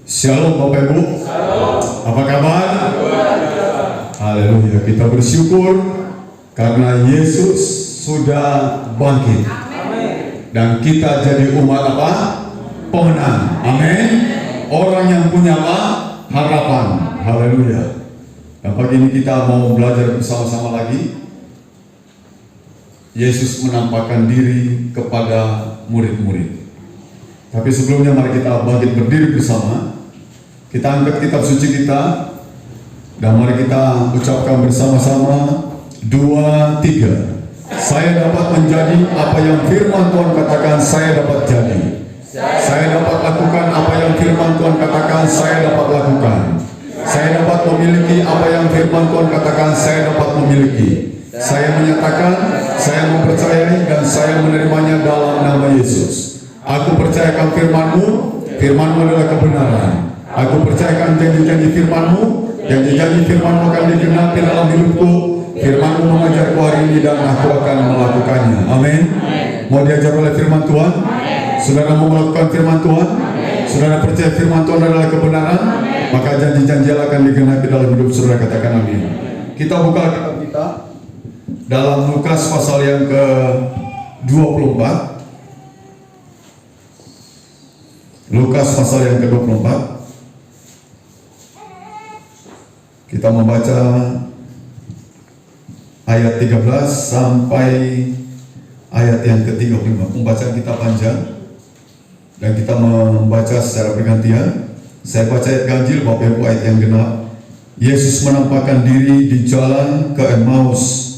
Shalom Bapak Ibu. Shalom. Apa kabar? Haleluya. Kita bersyukur karena Yesus sudah bangkit. Amin. Dan kita jadi umat apa? Pemenang. Amin. Orang yang punya apa? Harapan. Haleluya. Dan pagi ini kita mau belajar bersama-sama lagi. Yesus menampakkan diri kepada murid-murid. Tapi sebelumnya mari kita bangkit berdiri bersama. Kita angkat kitab suci kita. Dan mari kita ucapkan bersama-sama 2, 3. Saya dapat menjadi apa yang firman Tuhan katakan saya dapat jadi. Saya dapat lakukan apa yang firman Tuhan katakan saya dapat lakukan. Saya dapat memiliki apa yang firman Tuhan katakan saya dapat memiliki. Saya menyatakan, saya mempercayai dan saya menerimanya dalam nama Yesus. Aku percayakan firman-Mu, firman-Mu adalah kebenaran. Aku percayakan janji-janji firman-Mu, janji-janji firman-Mu akan digenapi dalam hidupku. Firman-Mu mengajarku hari ini dan aku akan melakukannya. Amin. Mau diajar oleh firman Tuhan? Saudara mau melakukan firman Tuhan? Saudara percaya firman Tuhan adalah kebenaran? Maka janji-janji akan digenapi dalam hidup saudara, katakan amin. Kita buka kitab kita dalam Lukas pasal yang ke-24. Lukas pasal yang ke-24. Kita membaca ayat 13 sampai ayat yang ke-35. Pembacaan kita panjang dan kita membaca secara bergantian. Saya baca ayat ganjil, Bapak Ibu ayat yang genap. Yesus menampakkan diri di jalan ke Emmaus.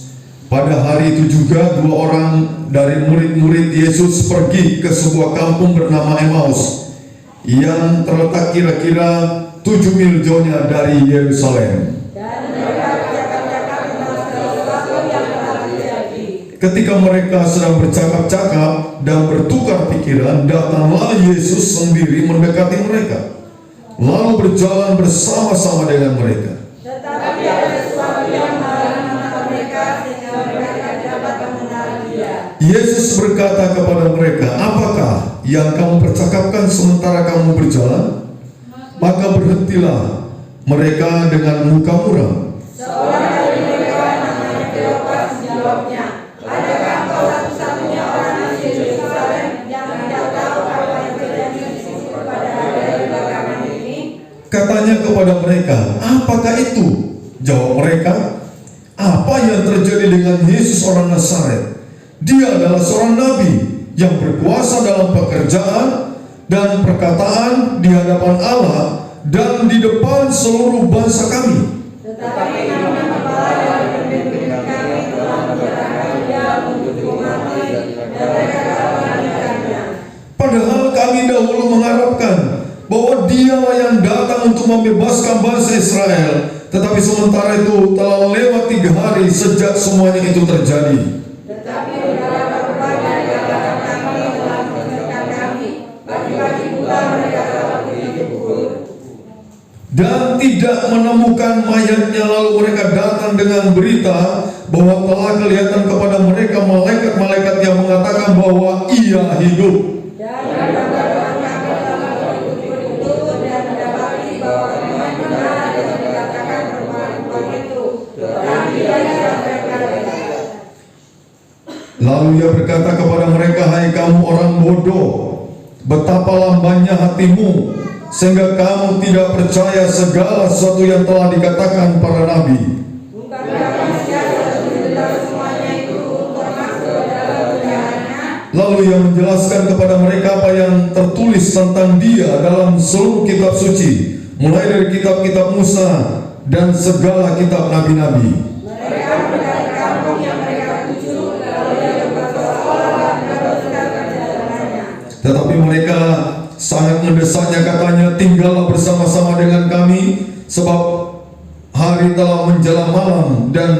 Pada hari itu juga 2 orang dari murid-murid Yesus pergi ke sebuah kampung bernama Emmaus yang terletak kira-kira 7 mil jauhnya dari Yerusalem. Ketika mereka sedang bercakap-cakap dan bertukar pikiran, datanglah Yesus sendiri mendekati mereka, lalu berjalan bersama-sama dengan mereka. Tetapi ada sesuatu yang menghalangi mereka sehingga mereka tidak dapat mengenal Dia. Yesus berkata kepada mereka, apakah yang kamu percakapkan sementara kamu berjalan? Maka berhentilah mereka dengan muka muram. Seorang dari mereka namanya Kleopas menjawabnya, adakah engkau satu-satunya orang asli Yerusalem yang tidak tahu apa yang terjadi di sini pada hari belakangan ini? Katanya kepada mereka, apakah itu? Jawab mereka, apa yang terjadi dengan Yesus orang Nazaret? Dia adalah seorang nabi yang berkuasa dalam pekerjaan dan perkataan di hadapan Allah dan di depan seluruh bangsa kami. Tetapi kami kepala dari pemimpin kami telah menyerahkan Dia untuk mati dan mereka telah menanikannya. Padahal kami dahulu mengharapkan bahwa Dialah yang datang untuk membebaskan bangsa Israel. Tetapi sementara itu telah lewat 3 hari sejak semuanya itu terjadi. Tetapi beberapa keluarga di antara kami telah mengingatkan kami. Pagi-pagi pula mereka telah pergi dikubur. Dan tidak menemukan mayatnya, lalu mereka datang dengan berita bahwa telah kelihatan kepada mereka malaikat-malaikat yang mengatakan bahwa ia hidup. Dan kawan-kawan kami telah mengikuti itu dan mendapati bahwa memang benar ada yang dikatakan perempuan itu. Tetapi Dia disampaikan mereka. Lalu ia berkata kepada mereka, hai kamu orang bodoh, betapa lambannya hatimu, sehingga kamu tidak percaya segala sesuatu yang telah dikatakan para nabi. Bukankah manusia sudah semuanya itu untuk masuk dalam penjaranya? Lalu ia menjelaskan kepada mereka apa yang tertulis tentang Dia dalam seluruh kitab suci, mulai dari kitab-kitab Musa dan segala kitab nabi-nabi. Mereka mendekati kampung yang mereka tuju, lalu Dia seolah-olah meneruskan perjalanannya. Tetapi mereka sangat mendesaknya, katanya, tinggallah bersama-sama dengan kami, sebab hari telah menjelang malam dan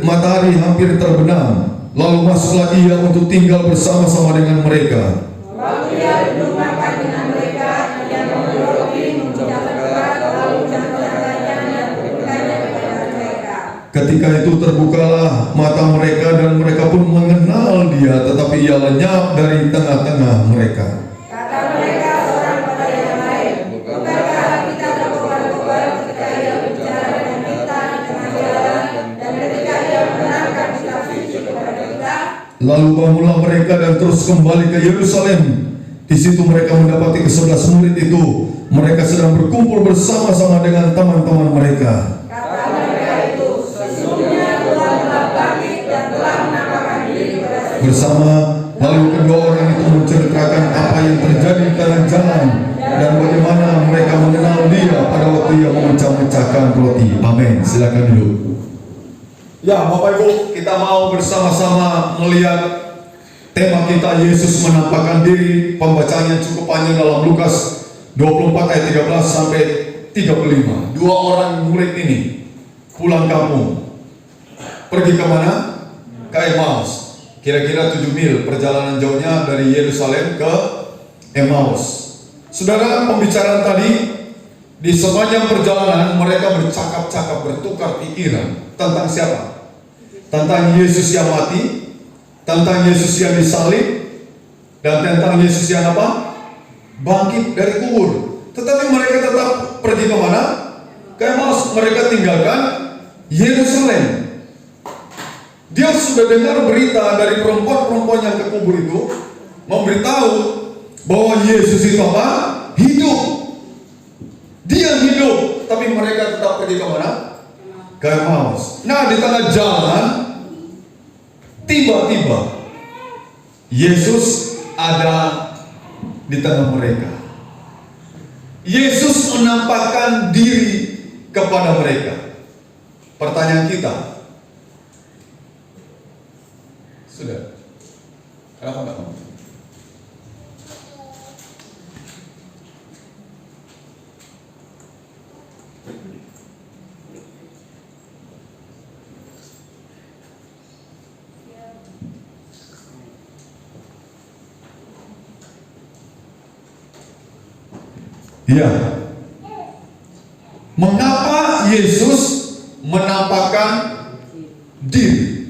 matahari hampir terbenam. Lalu masuklah ia untuk tinggal bersama-sama dengan mereka. Waktu Dia duduk makan dengan mereka, Dia mengambil roti, mengucap berkat, lalu menyampaikannya dan memberikannya kepada mereka. Ketika itu terbukalah mata mereka dan mereka pun mengenal Dia, tetapi ia lenyap dari tengah-tengah mereka. Kata mereka, Lalu bangunlah mereka dan terus kembali ke Yerusalem. Di situ mereka mendapati ke-11 murid itu. Mereka sedang berkumpul bersama-sama dengan teman-teman mereka. Kata mereka itu, sesungguhnya Tuhan telah bangkit dan telah menampakkan diri kepada kita. Bersama, lalu kedua orang itu menceritakan apa yang terjadi di tengah jalan dan bagaimana mereka mengenal Dia pada waktu Ia memecah-mecahkan roti. Amin. Silakan dulu. Ya, Bapak Ibu, kita mau bersama-sama melihat tema kita, Yesus menampakkan diri. Pembacaannya cukup panjang dalam Lukas 24 ayat 13 sampai 35. Dua orang murid ini pulang kampung. Pergi ke mana? Ke Emmaus. Kira-kira 7 mil perjalanan jauhnya dari Yerusalem ke Emmaus. Saudara, pembicaraan tadi, di sepanjang perjalanan mereka bercakap-cakap, bertukar pikiran tentang siapa? Tentang Yesus yang mati, tentang Yesus yang disalib, dan tentang Yesus yang apa? Bangkit dari kubur. Tetapi mereka tetap pergi ke mana? Ke Emmaus. Mereka tinggalkan Yerusalem. Dia sudah dengar berita dari perempuan-perempuan yang ke kubur itu, memberitahu bahwa Yesus itu apa? Hidup. Dia hidup. Tapi mereka tetap pergi ke mana? Ke Emmaus. Nah, di tengah jalan, tiba-tiba Yesus ada di tengah mereka. Yesus menampakkan diri kepada mereka. Pertanyaan kita, sudah? Kenapa enggak mau? Iya. Mengapa Yesus menampakkan diri?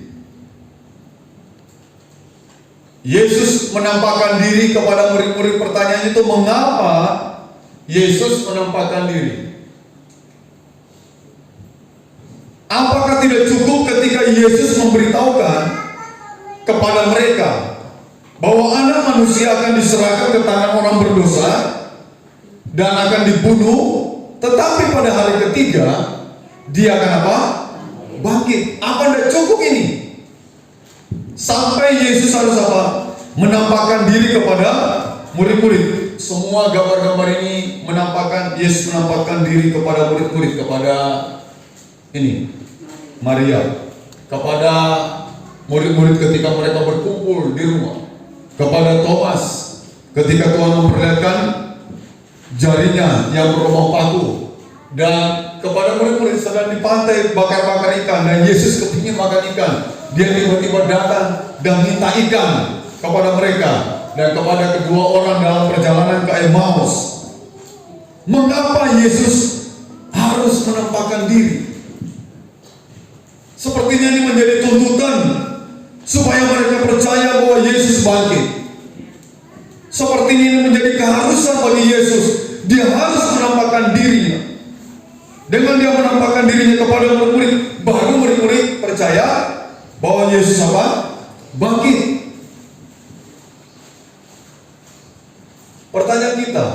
Yesus menampakkan diri kepada murid-murid. Pertanyaan itu, mengapa Yesus menampakkan diri? Apakah tidak cukup ketika Yesus memberitahukan kepada mereka bahwa Anak Manusia akan diserahkan ke tangan orang berdosa dan akan dibunuh, tetapi pada hari ketiga Dia akan apa? Bangkit. Apa tidak cukup ini? Sampai Yesus harus apa? Menampakkan diri kepada murid-murid. Semua gambar-gambar ini menampakkan, Yesus menampakkan diri kepada murid-murid, kepada ini Maria, kepada murid-murid ketika mereka berkumpul di rumah, kepada Thomas ketika Tuhan memperlihatkan jarinya yang berlubang paku, dan kepada murid-murid sedang di pantai bakar-bakar ikan dan Yesus kepingin makan ikan. Dia tiba-tiba datang dan minta ikan kepada mereka, dan kepada kedua orang dalam perjalanan ke Emmaus. Mengapa Yesus harus menampakkan diri? Sepertinya ini menjadi tuntutan supaya mereka percaya bahwa Yesus bangkit. Seperti ini menjadi keharusan bagi Yesus. Dia harus menampakkan dirinya. Dengan dia menampakkan dirinya kepada murid-murid, baru murid-murid percaya bahwa Yesus apa? Bangkit. Pertanyaan kita,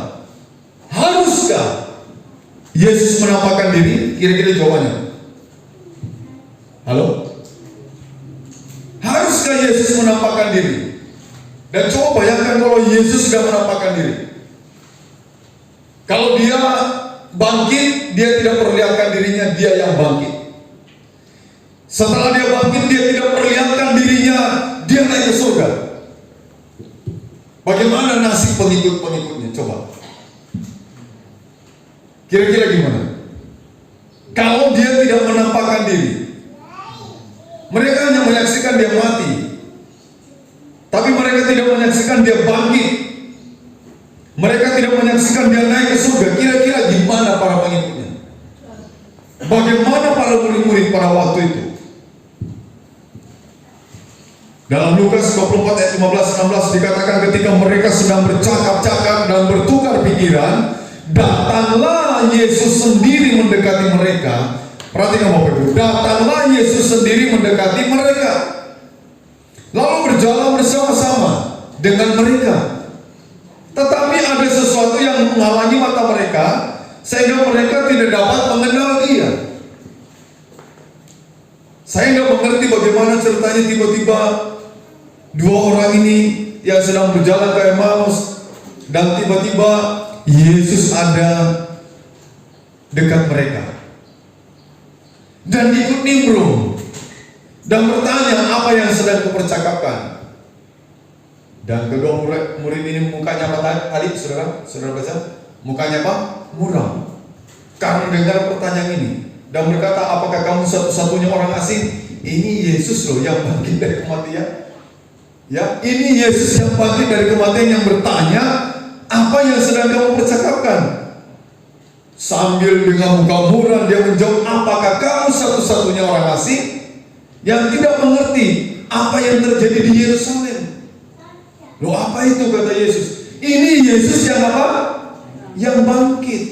haruskah Yesus menampakkan diri? Kira-kira jawabannya. Halo? Haruskah Yesus menampakkan diri? Dan coba bayangkan kalau Yesus sudah menampakkan diri. Kalau Dia bangkit, Dia tidak perlihatkan dirinya, Dia yang bangkit. Setelah Dia bangkit, Dia tidak perlihatkan dirinya, Dia naik ke surga. Bagaimana nasib pengikut-pengikutnya? Coba. Kira-kira gimana? Kalau Dia tidak menampakkan diri, mereka hanya menyaksikan Dia mati, tapi mereka tidak menyaksikan Dia bangkit. Mereka tidak menyaksikan Dia naik ke surga. Kira-kira gimana para pengikutnya? Bagaimana para murid-murid pada waktu itu? Dalam Lukas 24 ayat 15-16 dikatakan ketika mereka sedang bercakap-cakap dan bertukar pikiran, datanglah Yesus sendiri mendekati mereka. Perhatikan Bapak Ibu, datanglah Yesus sendiri mendekati mereka. lalu berjalan bersama-sama dengan mereka. Tetapi ada sesuatu yang menghalangi mata mereka, sehingga mereka tidak dapat mengenal Dia. Saya tidak mengerti bagaimana ceritanya tiba-tiba dua orang ini yang sedang berjalan ke Emmaus, dan tiba-tiba Yesus ada dekat mereka dan ikut nimbrung dan bertanya apa yang sedang kupercakapkan. Dan kedua murid ini mukanya apa tadi? Saudara baca? Mukanya apa? Muram karena dengar pertanyaan ini, dan berkata, apakah kamu satu-satunya orang asing? Ini Yesus loh yang bangkit dari kematian. Ya, ini Yesus yang bangkit dari kematian yang bertanya, apa yang sedang kamu percakapkan? Sambil dengan muka muram dia menjawab, apakah kamu satu-satunya orang asing yang tidak mengerti apa yang terjadi di Yerusalem? Loh, apa itu, kata Yesus? Ini Yesus yang apa? Yang bangkit.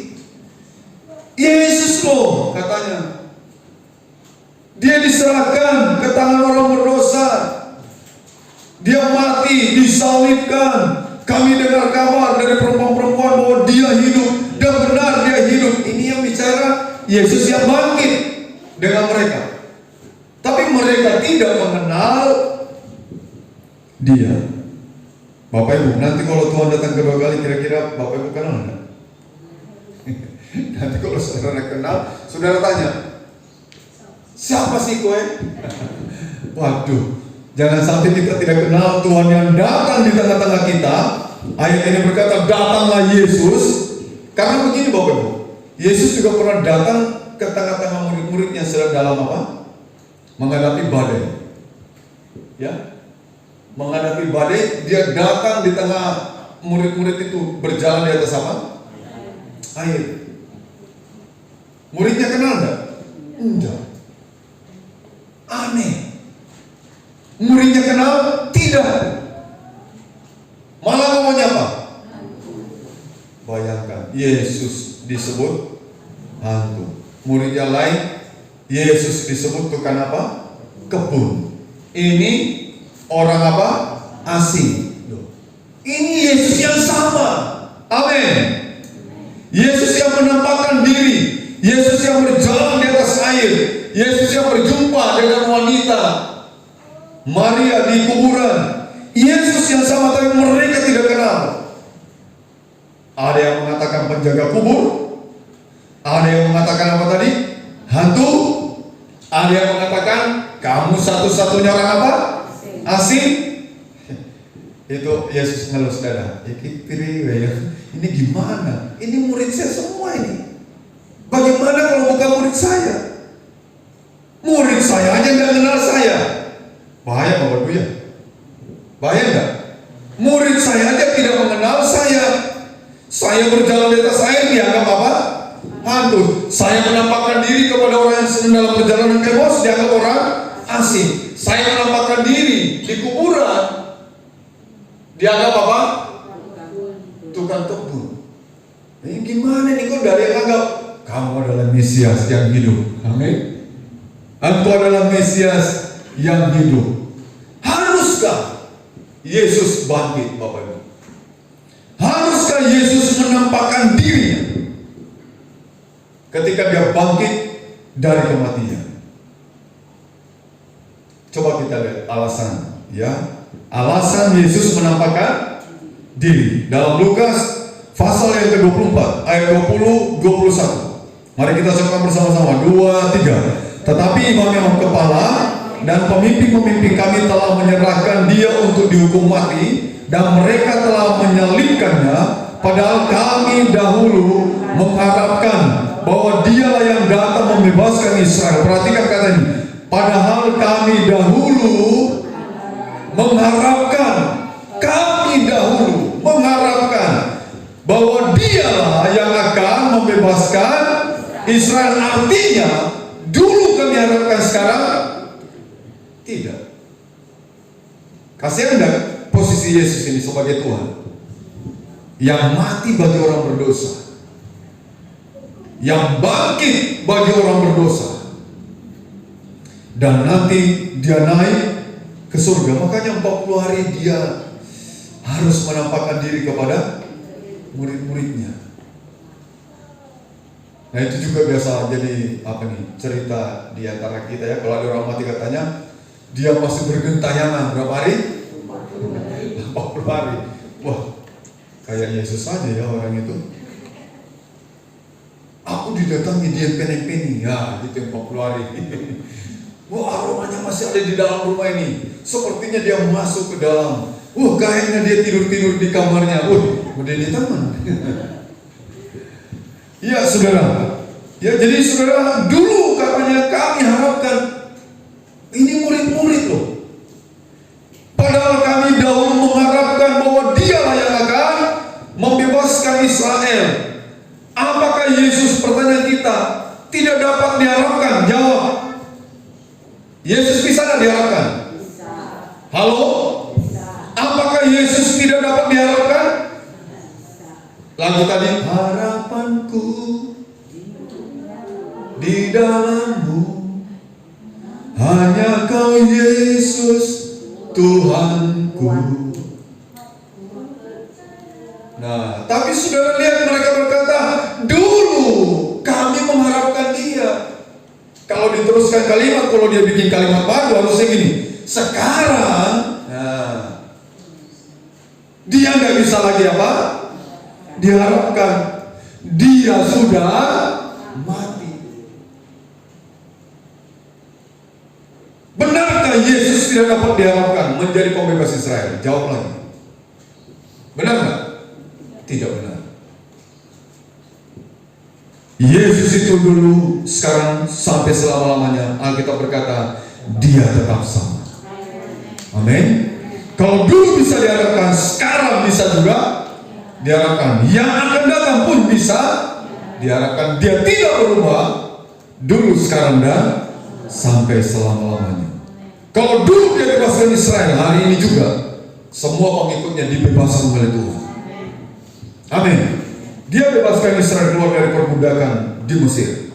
Yesus loh, katanya. Dia diserahkan ke tangan orang berdosa. Dia mati, disalibkan. Kami dengar kabar dari perempuan-perempuan bahwa Dia hidup, dan benar Dia hidup. Ini yang bicara Yesus yang bangkit dengan mereka. Tapi mereka tidak mengenal Dia. Bapak Ibu, nanti kalau Tuhan datang kedua kali, kira-kira Bapak Ibu kenal enggak? Nanti kalau saudara kenal, saudara tanya, siapa sih kowe? Waduh, jangan sampai kita tidak kenal Tuhan yang datang di tengah-tengah kita. Ayat ini berkata, datanglah Yesus. Karena begini Bapak Ibu, Yesus juga pernah datang ke tengah-tengah murid-murid yang sedang dalam apa? Menghadapi badai. Ya, menghadapi badai, Dia datang di tengah murid-murid itu berjalan di atas apa? Air. Muridnya kenal enggak? Enggak. Aneh. Muridnya kenal? Tidak. Malah ngomongnya apa? Bayangkan, Yesus disebut hantu. Muridnya lain, Yesus disebut tukang apa? Kebun. Ini orang apa? Asing. Ini Yesus yang sama. Amin. Yesus yang menampakkan diri, Yesus yang berjalan di atas air, Yesus yang berjumpa dengan wanita Maria di kuburan. Yesus yang sama, tapi mereka tidak kenal. Ada yang mengatakan penjaga kubur, ada yang mengatakan apa tadi? Hantu. Ada yang mengatakan kamu satu-satunya orang apa? Asing. Itu Yesus ngelus dada. Ini gimana? Ini murid saya semua ini. Bagaimana kalau bukan murid saya? Murid saya aja nggak kenal saya. Bahaya Bapak Ibu ya? Bahaya nggak? Murid saya aja tidak mengenal saya. Saya berjalan di atas air, dianggap apa? Hantu. Saya menampakkan diri kepada orang yang sedang dalam perjalanan ke Emmaus, dianggap orang asing. Saya menampakkan diri di kuburan, dianggap apa? Tukang kebun. Ini gimana nih, kok dari yang anggap kamu adalah Mesias yang hidup. Amin. Engkau adalah Mesias yang hidup. Haruskah Yesus bangkit, Bapak Ibu? Haruskah Yesus menampakkan dirinya ketika Dia bangkit dari kematian? Coba kita lihat alasan, ya. Alasan Yesus menampakkan diri dalam Lukas pasal yang ke-24 ayat 20-21. Mari kita coba bersama-sama, 2-3. Tetapi imam-imam kepala dan pemimpin-pemimpin kami telah menyerahkan Dia untuk dihukum mati, dan mereka telah menyalibkannya, padahal kami dahulu mengharapkan bahwa Dialah yang datang membebaskan Israel. Perhatikan kata ini, padahal kami dahulu mengharapkan, bahwa Dialah yang akan membebaskan Israel. Artinya dulu kami harapkan, sekarang tidak. Kasihan enggak posisi Yesus ini sebagai Tuhan yang mati bagi orang berdosa, yang bangkit bagi orang berdosa, dan nanti Dia naik ke surga. Makanya 40 hari dia harus menampakkan diri kepada murid-muridnya. Nah itu juga biasa jadi cerita di antara kita ya. Kalau ada orang mati katanya dia masih bergentayangan berapa hari? 40 hari. Wah, kayak Yesus saja ya orang itu. Aku didatangi dia pening-pening ya, gitu 40 hari. Wah, aromanya masih ada di dalam rumah ini. Sepertinya dia masuk ke dalam. Kayaknya dia tidur-tidur di kamarnya. Udah teman. Ya saudara, ya jadi saudara, dulu katanya kami harapkan ini murid-murid loh. Padahal kami dahulu mengharapkan bahwa dialah yang akan membebaskan Israel. Apakah Yesus, pertanyaan kita, tidak dapat diharapkan? Jawab. Yesus bisa tidak diharapkan? Bisa. Halo? Bisa. Apakah Yesus tidak dapat diharapkan? Lagu tadi, harapanku di dalammu, hanya Kau Yesus Tuhanku. Nah, tapi saudara lihat mereka berkata, dulu kami mengharapkan Dia. Kalau diteruskan kalimat, kalau dia bikin kalimat baru harusnya gini. Sekarang, dia nggak bisa lagi diharapkan. Dia sudah mati. Benarkah Yesus tidak dapat diharapkan menjadi pembebas Israel? Jawab lagi. Benar nggak? Tidak benar. Yesus itu dulu, sekarang, sampai selama-lamanya. Alkitab berkata, Dia tetap sama. Amin. Kalau dulu bisa diharapkan, sekarang bisa juga diharapkan. Yang akan datang pun bisa diharapkan. Dia tidak berubah dulu, sekarang, dan sampai selama-lamanya. Kalau dulu dia bebaskan Israel, hari ini juga semua pengikutnya dibebaskan oleh Tuhan. Amin. Dia bebaskan Israel keluar dari perbudakan di Mesir,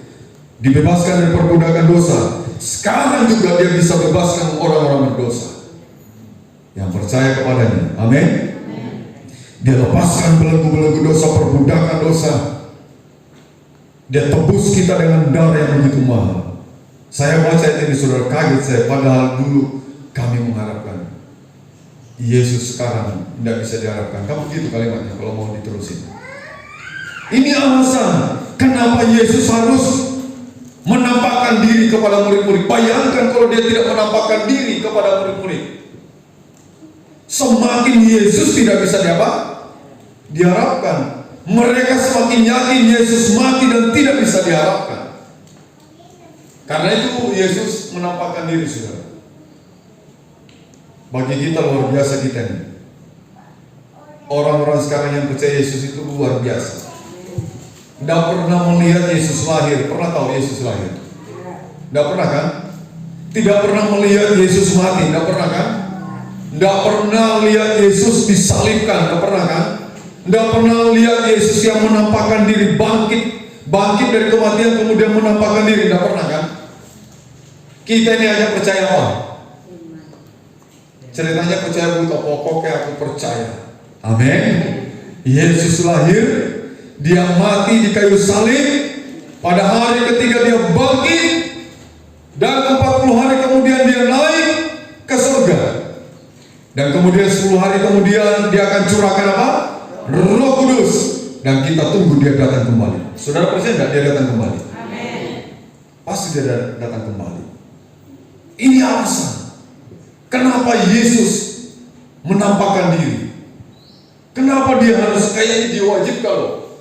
dibebaskan dari perbudakan dosa. Sekarang juga dia bisa bebaskan orang-orang berdosa yang percaya kepadanya. Amin. Dia lepaskan belenggu-belenggu dosa, perbudakan dosa. Dia tebus kita dengan darah yang begitu mahal. Saya baca ini saudara, kaget saya. Padahal dulu kami mengharapkan. Yesus sekarang tidak bisa diharapkan. Kamu begitu kalimatnya kalau mau diterusin. Ini alasan kenapa Yesus harus menampakkan diri kepada murid-murid. Bayangkan kalau dia tidak menampakkan diri kepada murid-murid. Semakin Yesus tidak bisa diharapkan. Mereka semakin yakin Yesus mati dan tidak bisa diharapkan. Karena itu Yesus menampakkan diri, saudara. Bagi kita luar biasa kita ini. Orang-orang sekarang yang percaya Yesus itu luar biasa. Tidak pernah melihat Yesus lahir. Pernah tahu Yesus lahir? Tidak pernah kan? Tidak pernah melihat Yesus mati. Tidak pernah kan? Tidak pernah lihat Yesus disalibkan. Tidak pernah kan? Tidak pernah lihat Yesus yang menampakkan diri bangkit dari kematian kemudian menampakkan diri. Tidak pernah kan? Kita ini hanya percaya apa? Ceritanya percaya buta, pokoknya aku percaya. Amin. Yesus lahir, dia mati di kayu salib, pada hari ketiga dia bangkit, dan 40 hari kemudian dia naik ke surga. Dan kemudian 10 hari kemudian dia akan curahkan apa? Roh Kudus. Dan kita tunggu dia datang kembali. Saudara percaya tidak dia datang kembali? Amin. Pasti dia datang kembali. Ini alasan kenapa Yesus menampakkan diri. Kenapa dia harus kayaknya diwajibkan loh.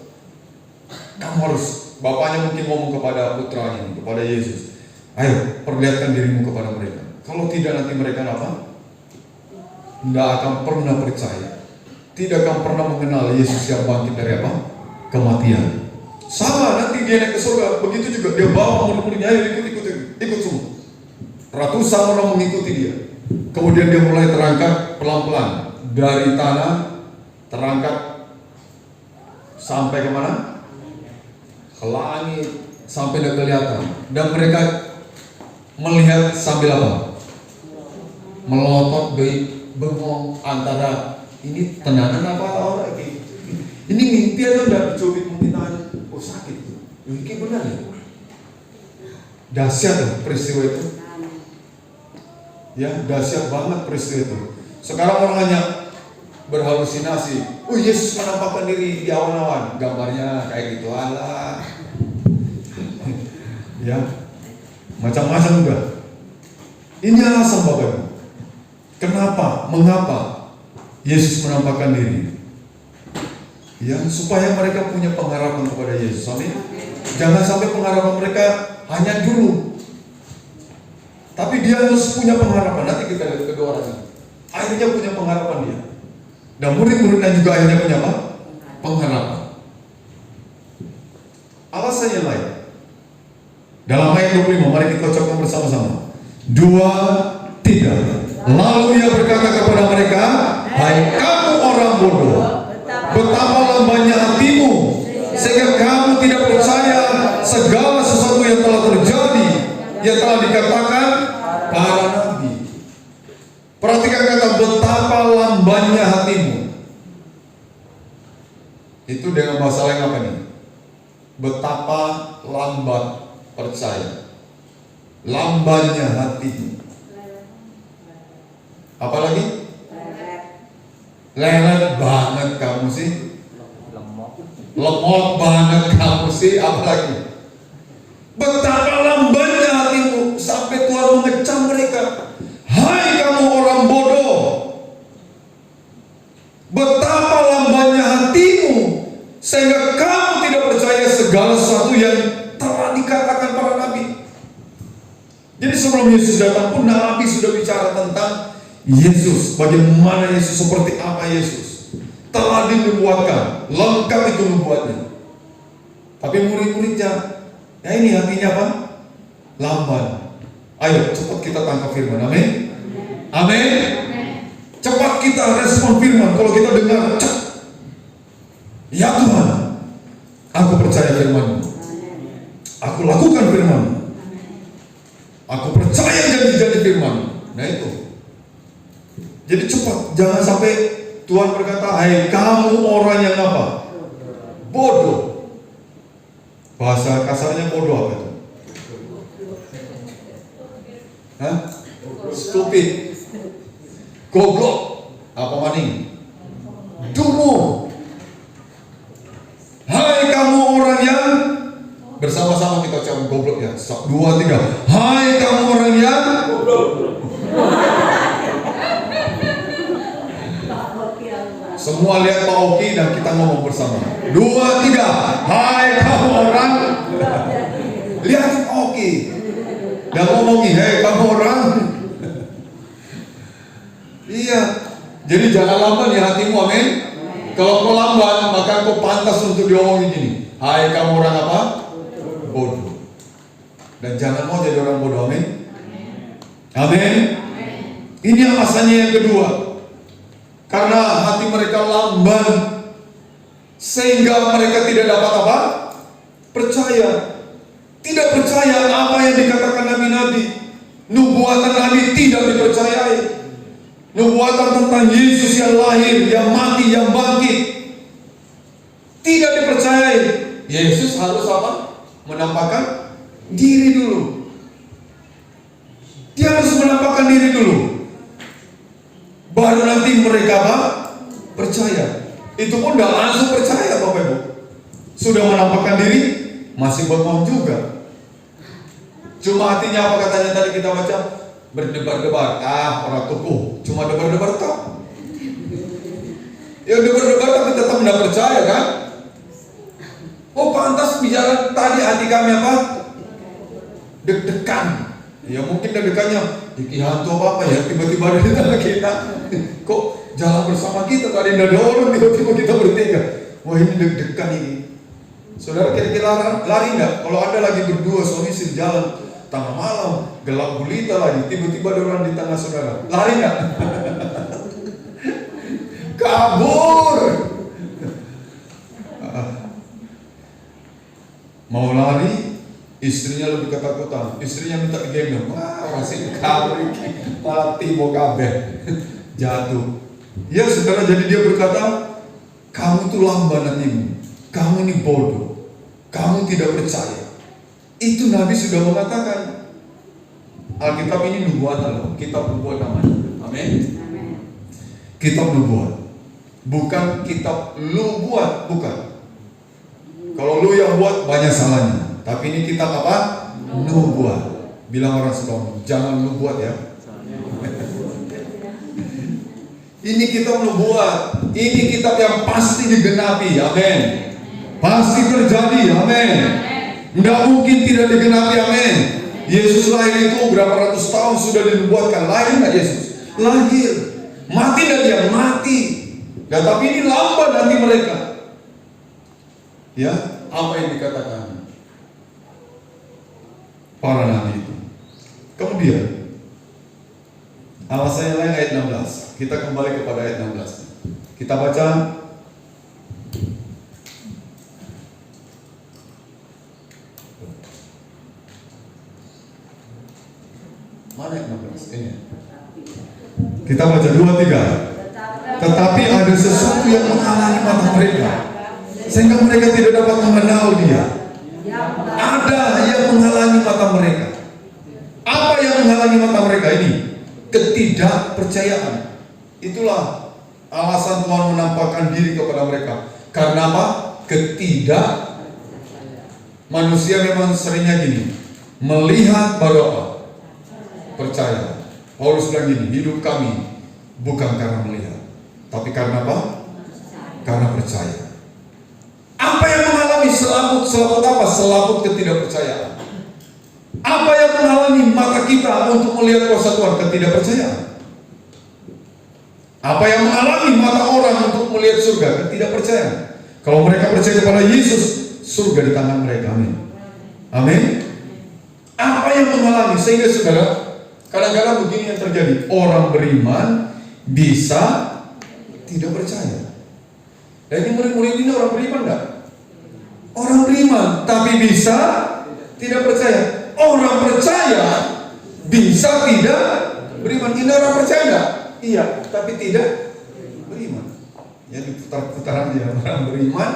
Kamu harus, bapaknya mungkin ngomong kepada putranya, kepada Yesus, ayo perlihatkan dirimu kepada mereka. Kalau tidak nanti mereka apa? Tidak akan pernah percaya, tidak akan pernah mengenal Yesus yang bangkit dari apa? Kematian. Sama nanti dia naik ke surga, begitu juga dia bawa murid-muridnya, ayo ikut semua. Ratusan orang mengikuti dia. Kemudian dia mulai terangkat pelan-pelan dari tanah, terangkat sampai kemana? Ke langit, sampai tidak kelihatan. Dan mereka melihat sambil apa? melotot bengong antara ini tenanan apa orang ini mimpi atau udah dicubit mungkin aja, oh sakit, ini benar ya, dahsyat tuh peristiwa itu, ya dahsyat banget peristiwa itu. Sekarang orang hanya berhalusinasi, oh Yesus menampakkan diri di awan-awan, gambarnya kayak gitu, alah, ya macam-macam udah. Ini alasan Bapak Ibu, kenapa, mengapa Yesus menampakkan diri, ya supaya mereka punya pengharapan kepada Yesus. Amin. Jangan sampai pengharapan mereka hanya dulu, tapi dia harus punya pengharapan. Nanti kita lihat kedua orang ini, akhirnya punya pengharapan dia, dan murid-muridnya juga akhirnya punya apa? Pengharapan. Alasannya lain. Dalam ayat 25, mari kita ucapkan bersama-sama. 2, 3. Lalu ia berkata kepada mereka, hai kamu orang bodoh, betapa lambannya hatimu, sehingga kamu tidak percaya segala sesuatu yang telah terjadi, yang telah dikatakan para nabi. Perhatikan kata betapa lambannya hatimu. Itu dengan bahasa lain apa nih? Betapa lambat percaya, lambannya hatimu. Apalagi? Lelet banget kamu sih, lemot banget kamu sih. Apalagi? Betapa lambannya hatimu, sampai Tuhan mengecam mereka. Hai kamu orang bodoh, betapa lambannya hatimu, sehingga kamu tidak percaya segala sesuatu yang telah dikatakan para nabi. Jadi sebelum Yesus datang pun nabi sudah bicara tentang Yesus, bagaimana Yesus, seperti apa Yesus. Telah dinubuatkan, lengkap itu nubuatnya. Tapi murid-muridnya, ya ini hatinya apa? Lamban. Ayo cepat kita tangkap firman, amin. Amin. Cepat kita respon firman. Kalau kita dengar, ya Tuhan, aku percaya firman-Mu, aku lakukan firman-Mu, aku percaya janji-janji firman-Mu. Nah itu. Jadi cepat, jangan sampai Tuhan berkata, hai kamu orang yang apa? Bodoh. Bahasa kasarnya bodoh apa itu? Hah? Stupid. Goblok. Apa maning? Dungu. Hai kamu orang yang, bersama-sama kita ucapkan goblok ya. 2, 3. Hai kamu orang yang goblok. Semua lihat Pak Oki dan kita ngomong bersama. 2, 3. Hai kamu orang. Lihat Pak Oki dan ngomongi, hei kamu orang. Iya. Jadi jangan lamban di hatimu, amin. Kalau kau lamban, maka kau pantas untuk diomongin gini. Hai kamu orang apa? Bodoh. Dan jangan mau jadi orang bodoh, amin. Amin. Ini alasannya yang kedua. Karena hati mereka lamban, sehingga mereka tidak dapat apa? Percaya. Tidak percaya apa yang dikatakan nabi-nabi. Nubuatan nabi tidak dipercayai. Nubuatan tentang Yesus yang lahir, yang mati, yang bangkit, tidak dipercayai. Yesus harus apa? Menampakkan diri dulu. Dia harus menampakkan diri dulu, baru nanti mereka apa? Percaya. Itu pun tidak langsung percaya Bapak Ibu. Sudah menampakkan diri, masih bengong juga. Cuma hatinya apa katanya tadi kita baca? Berdebar-debar. Orang tukuh, cuma debar-debar tak. Ya debar-debar tapi tetap tidak percaya kan? Oh pantas bicara tadi hati kami apa? Deg-degan. Ya mungkin deg-degannya Iki hantu apa ya, tiba-tiba ada di tengah kita. Kok jalan bersama kita, tadi ada orang, tiba-tiba kita bertiga. Wah ini deg-degan ini. Saudara kira-kira lari nggak? Kalau Anda lagi berdua suami istri jalan tengah malam, gelap gulita lagi, tiba-tiba ada orang di tengah saudara, lari nggak? Kabur. Mau lari Istrinya lebih ketakutan, istrinya minta digendong. Wah, orang sih kabur iki, malah tibo kabeh. Jatuh. Ya saudara, jadi dia berkata, kamu tuh lamban hatimu, kamu ini bodoh, kamu tidak percaya. Itu Nabi sudah mengatakan. Alkitab ini nubuatan loh, kitab nubuat namanya. Amin. Kitab nubuat, bukan kitab lu buat, bukan. Kalau lu yang buat banyak salahnya, tapi ini kitab apa? Nubuat. Bilang orang sebelum, jangan lu buat ya. Ini kitab nubuat, ini kitab yang pasti digenapi, amin. Pasti terjadi, amin. Nggak mungkin tidak digenapi, amin. Yesus lahir itu berapa ratus tahun sudah dinubuatkan. Lahir nggak Yesus? Lahir. Mati nggak dia? Mati. Ya, tapi ini lamban nanti mereka. Ya, apa yang dikatakan para nabi itu. Kemudian alasannya lain ayat 16. Kita kembali kepada ayat 16. Kita baca. Mana ayat 16? Ini. Kita baca 2-3. Tetapi ada sesuatu yang menghalangi mata mereka, sehingga mereka tidak dapat mengenal dia. Ada yang menghalangi mata mereka. Apa yang menghalangi mata mereka ini? Ketidakpercayaan. Itulah alasan Tuhan menampakkan diri kepada mereka. Karena apa? Manusia memang seringnya gini, melihat baru apa? Percaya. Paulus bilang gini, hidup kami bukan karena melihat, tapi karena apa? Karena percaya. Apa yang menghalangi selaput apa? Selaput ketidakpercayaan. Apa yang menghalangi mata kita untuk melihat kuasa Tuhan? Ketidakpercayaan. Apa yang menghalangi mata orang untuk melihat surga? Ketidakpercayaan. Kalau mereka percaya kepada Yesus, surga di tangan mereka. Amin. Amin. Apa yang menghalangi? Sehingga saudara, kadang-kadang begini yang terjadi. Orang beriman bisa tidak percaya. Dan ini murid-murid ini orang beriman enggak? Orang beriman, tapi bisa tidak percaya. Orang percaya bisa tidak beriman. Ini orang percaya enggak? Iya, tapi tidak beriman. Ya diputar-putar aja. Orang beriman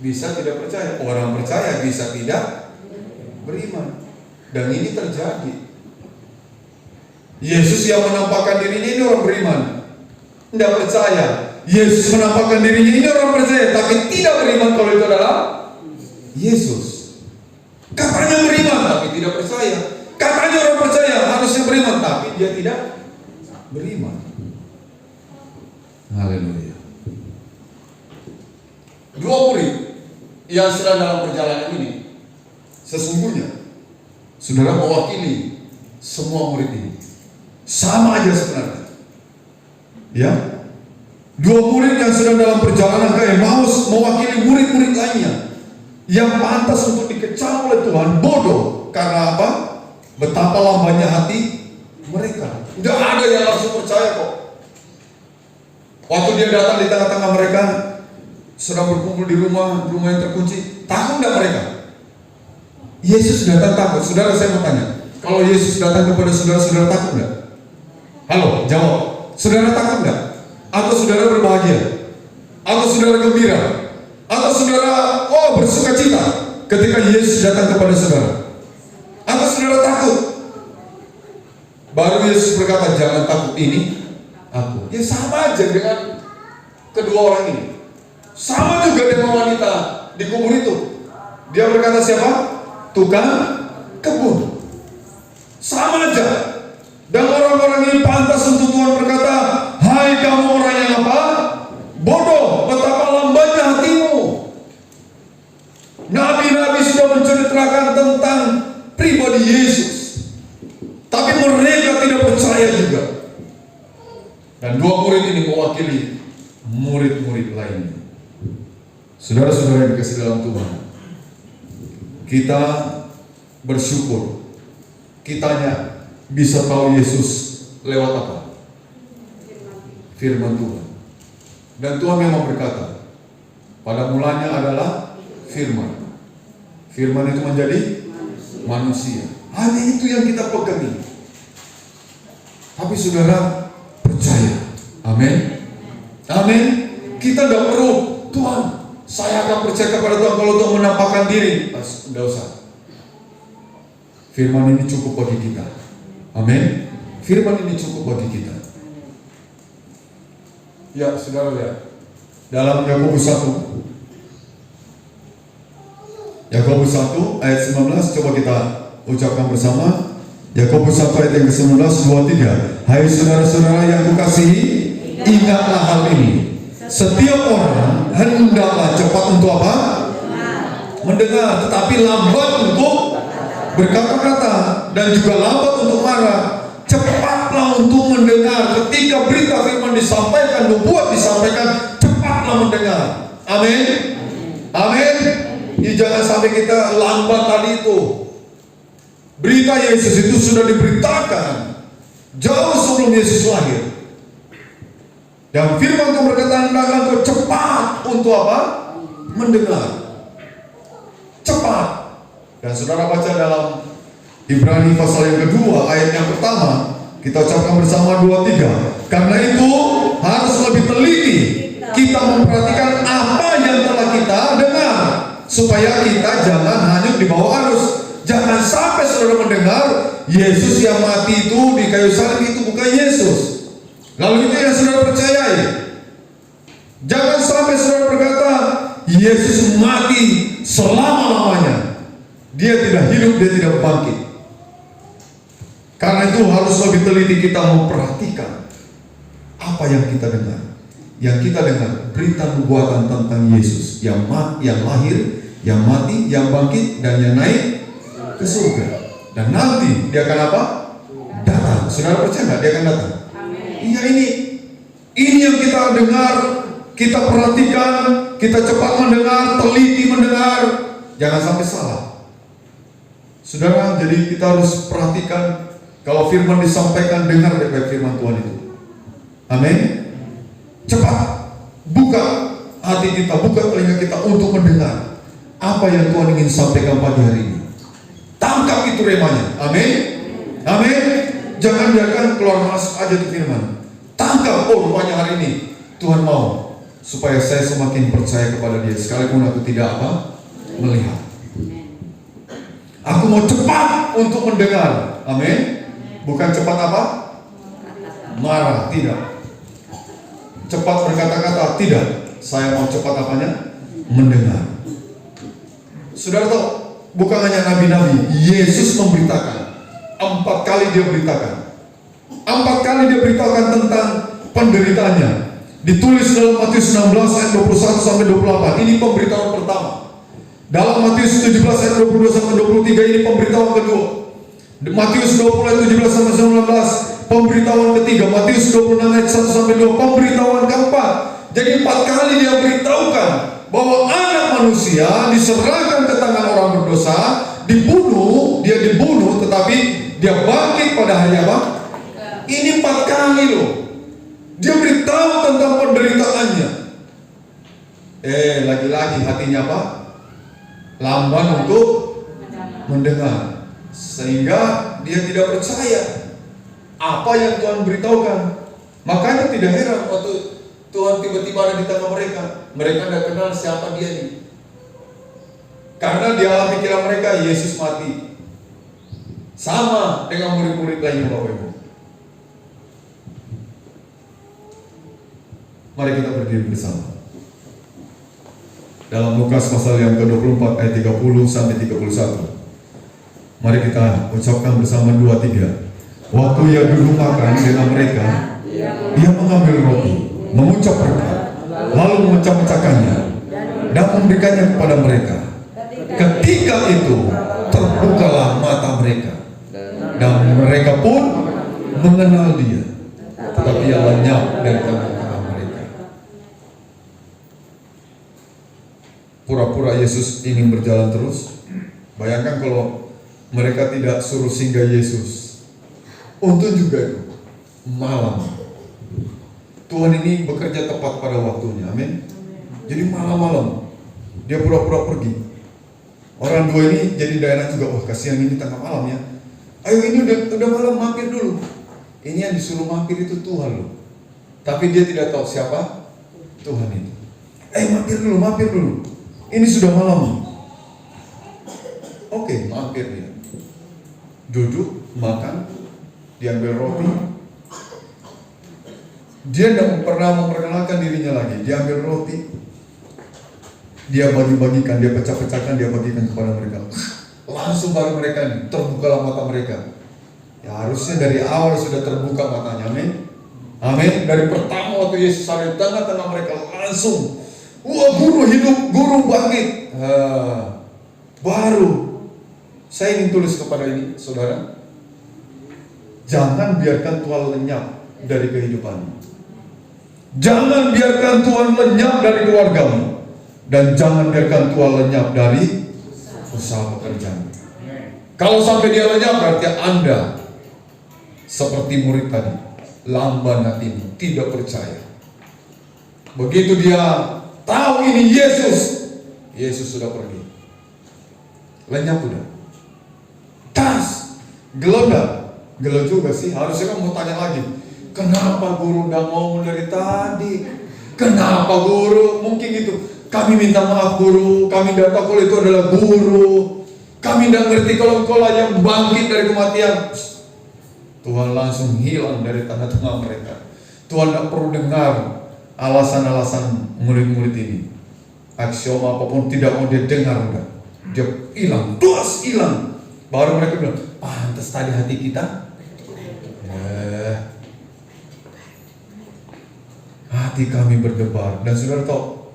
bisa tidak percaya. Orang percaya bisa tidak beriman. Dan ini terjadi. Yesus yang menampakkan dirinya ini orang beriman, tidak percaya. Yesus menampakkan dirinya ini orang percaya, tapi tidak beriman kalau itu adalah Yesus. Katanya beriman, tapi tidak percaya. Katanya orang percaya, harusnya beriman, tapi dia tidak beriman. Haleluya. Dua murid yang sedang dalam perjalanan ini, sesungguhnya saudara mewakili semua murid ini. Sama aja sebenarnya. Ya. Dua murid yang sedang dalam perjalanan ke Emmaus mewakili murid-murid lainnya yang pantas untuk dikecam oleh Tuhan, bodoh. Karena apa? Betapa lambannya hati mereka. Tidak ada yang langsung percaya kok. Waktu dia datang di tengah-tengah mereka, sedang berkumpul di rumah yang terkunci, takut tidak mereka? Yesus datang takut. Saudara, saya mau tanya, kalau Yesus datang kepada saudara takut tidak? Halo, jawab. Saudara takut enggak? Atau saudara berbahagia? Atau saudara gembira? Atau saudara bersuka cita ketika Yesus datang kepada saudara? Atau saudara takut? Baru Yesus berkata, jangan takut, ini aku. Ya sama aja dengan kedua orang ini. Sama juga dengan wanita di kubur itu. Dia berkata siapa? Tukang kebun. Sama aja. Dan orang-orang ini pantas untuk Tuhan berkata, hai kamu orang yang apa? Bodoh, betapa lambannya hatimu. Nabi-nabi sudah menceritakan tentang pribadi Yesus, tapi mereka tidak percaya juga. Dan dua murid ini mewakili murid-murid lainnya. Saudara-saudara yang dikasihi dalam Tuhan, kita bersyukur kitanya bisa tahu Yesus lewat apa? Firman Tuhan. Dan Tuhan memang berkata, pada mulanya adalah firman. Firman itu menjadi manusia. Hanya itu yang kita pegangi. Tapi saudara percaya. Amin. Amin. Kita tidak perlu, Tuhan, saya akan percaya kepada Tuhan kalau Tuhan menampakkan diri. Tidak usah. Firman ini cukup bagi kita. Amin. Firman ini cukup bagi kita. Ya, saudara lihat. Dalam Yakobus 1. Yakobus 1 ayat 19, coba kita ucapkan bersama. Yakobus 1 ayat yang ke-19, 2, 3. Hai saudara-saudara yang kukasihi, ingatlah hal ini. Setiap orang hendaklah cepat untuk apa? Mendengar, tetapi lambat untuk berkata-kata, dan juga lambat untuk marah. Cepatlah untuk mendengar. Ketika berita firman disampaikan, nubuat disampaikan, cepatlah mendengar. Amin. Amin. Ya, jangan sampai kita lambat tadi itu. Berita Yesus itu sudah diberitakan jauh sebelum Yesus lahir. Dan firman Tuhan berkata, hendaklah engkau cepat untuk apa? Mendengar. Cepat. Dan saudara baca dalam Ibrani pasal yang kedua, ayat yang pertama, kita ucapkan bersama 2, 3. Karena itu harus lebih teliti kita memperhatikan apa yang telah kita dengar, supaya kita jangan hanyut di bawah arus. Jangan sampai saudara mendengar Yesus yang mati itu di kayu salib itu bukan Yesus, lalu itu yang saudara percayai. Jangan sampai saudara berkata Yesus mati selama-lamanya, dia tidak hidup, dia tidak bangkit. Karena itu harus lebih teliti kita memperhatikan apa yang kita dengar. Yang kita dengar berita nubuatan tentang Yesus yang lahir, yang mati, yang bangkit, dan yang naik ke surga. Dan nanti dia akan apa? Datang. Saudara percaya nggak? Dia akan datang. Iya, ini yang kita dengar, kita perhatikan, kita cepat mendengar, teliti mendengar, jangan sampai salah. Saudara, jadi kita harus perhatikan kalau firman disampaikan, dengar baik-baik firman Tuhan itu. Amin. Cepat buka hati kita, buka telinga kita untuk mendengar apa yang Tuhan ingin sampaikan pagi hari ini. Tangkap itu remanya. Amin. Amin. Jangan biarkan keluar masuk aja itu firman. Tangkap, oh rupanya hari ini Tuhan mau supaya saya semakin percaya kepada Dia, sekalipun aku tidak apa? Melihat. Aku mau cepat untuk mendengar. Amin. Bukan cepat apa? Marah, tidak. Cepat berkata-kata, tidak. Saya mau cepat apanya? Mendengar. Saudara tahu, bukan hanya nabi-nabi, Yesus memberitakan. 4 kali dia beritakan. 4 kali dia beritakan tentang penderitaannya. Ditulis dalam Matius 16 ayat 21 sampai 28. Ini pemberitahuan pertama. Dalam Matius 17 ayat 22 sampai 23 ini pemberitahuan kedua. Matius 20 ayat 17 sampai 19 pemberitahuan ketiga. Matius 26 ayat 1 sampai 2 pemberitahuan keempat. Jadi 4 kali dia beritahukan bahwa anak manusia diserahkan ke tangan orang berdosa, dibunuh, dia dibunuh, tetapi dia bangkit pada hari apa? Ini 4 kali loh. Dia beritahu tentang penderitaannya. Lagi-lagi hatinya apa? Lamban untuk mendengar, sehingga dia tidak percaya apa yang Tuhan beritahukan. Makanya tidak heran waktu Tuhan tiba-tiba ada di tengah mereka, mereka tidak kenal siapa dia nih. Karena di alam pikiran mereka Yesus mati. Sama dengan murid-murid lainnya, Bapak Ibu. Mari kita berdiri bersama. Dalam Lukas pasal yang ke-24 ayat 30 sampai 31. Mari kita ucapkan bersama 2-3. Waktu ia duduk makan dengan mereka, dia mengambil roti, mengucap berkat, lalu memecah-mecahkannya dan memberikannya kepada mereka. Ketika itu terbukalah mata mereka, dan mereka pun mengenal dia, tetapi ia lenyap dari tengah-tengah mereka. Pura-pura Yesus ingin berjalan terus. Bayangkan kalau mereka tidak suruh singgah Yesus. Untung juga itu malam. Tuhan ini bekerja tepat pada waktunya. Amin. Jadi malam-malam dia pura-pura pergi. Orang dua ini jadi daerah juga, wah kasihan ini tengah malam ya. Ayo ini udah malam, mampir dulu. Ini yang disuruh mampir itu Tuhan loh. Tapi dia tidak tahu siapa Tuhan itu. Mampir dulu. Ini sudah malam. Oke, mampir dia. Duduk, makan, diambil roti. Dia tidak pernah memperkenalkan dirinya lagi. Dia ambil roti, dia bagi-bagikan, dia pecah-pecahkan, dia bagikan kepada mereka. Langsung baru mereka terbukalah mata mereka. Ya harusnya dari awal sudah terbuka matanya, amin. Amin. Dari pertama waktu Yesus ada di tengah-tengah mereka langsung, wah guru hidup, guru bangkit. Baru saya ingin tulis kepada ini, saudara, jangan biarkan Tuhan lenyap dari kehidupanmu. Jangan biarkan Tuhan lenyap dari keluargamu. Dan jangan biarkan Tuhan lenyap dari usaha pekerjaan. Kalau sampai dia lenyap berarti Anda seperti murid tadi, lamban hatimu, tidak percaya. Begitu dia tahu ini Yesus sudah pergi. Lenyap udah. Tas, gelap juga sih. Harusnya kamu mau tanya lagi, kenapa guru udah ngomong dari tadi? Kenapa guru? Mungkin gitu. Kami minta maaf guru, kami tidak tahu kalau itu adalah guru. Kami tidak ngerti kalau engkau yang bangkit dari kematian. Tuhan langsung hilang dari tengah-tengah mereka. Tuhan tidak perlu dengar alasan-alasan murid-murid ini. Aksioma apapun tidak mau dia dengar udah. Dia hilang, terus hilang. Baru mereka bilang, pantas tadi hati kita. Hati kami berdebar. Dan saudara tahu,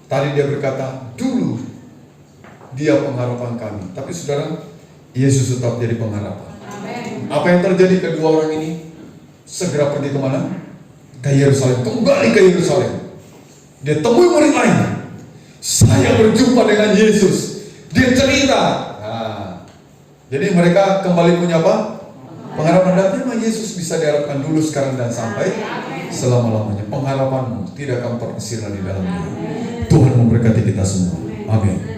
tadi dia berkata, dulu dia pengharapan kami. Tapi saudara, Yesus tetap jadi pengharapan. Amen. Apa yang terjadi kedua orang ini? Segera pergi kemana? Ke Yerusalem, kembali ke Yerusalem. Dia temui murid lain. Saya berjumpa dengan Yesus. Dia cerita. Jadi mereka kembali punya apa? Pengharapan. Dan memang Yesus bisa diharapkan dulu, sekarang, dan sampai selama-lamanya. Pengharapanmu tidak akan pernah sirna di dalamnya. Tuhan memberkati kita semua. Amin.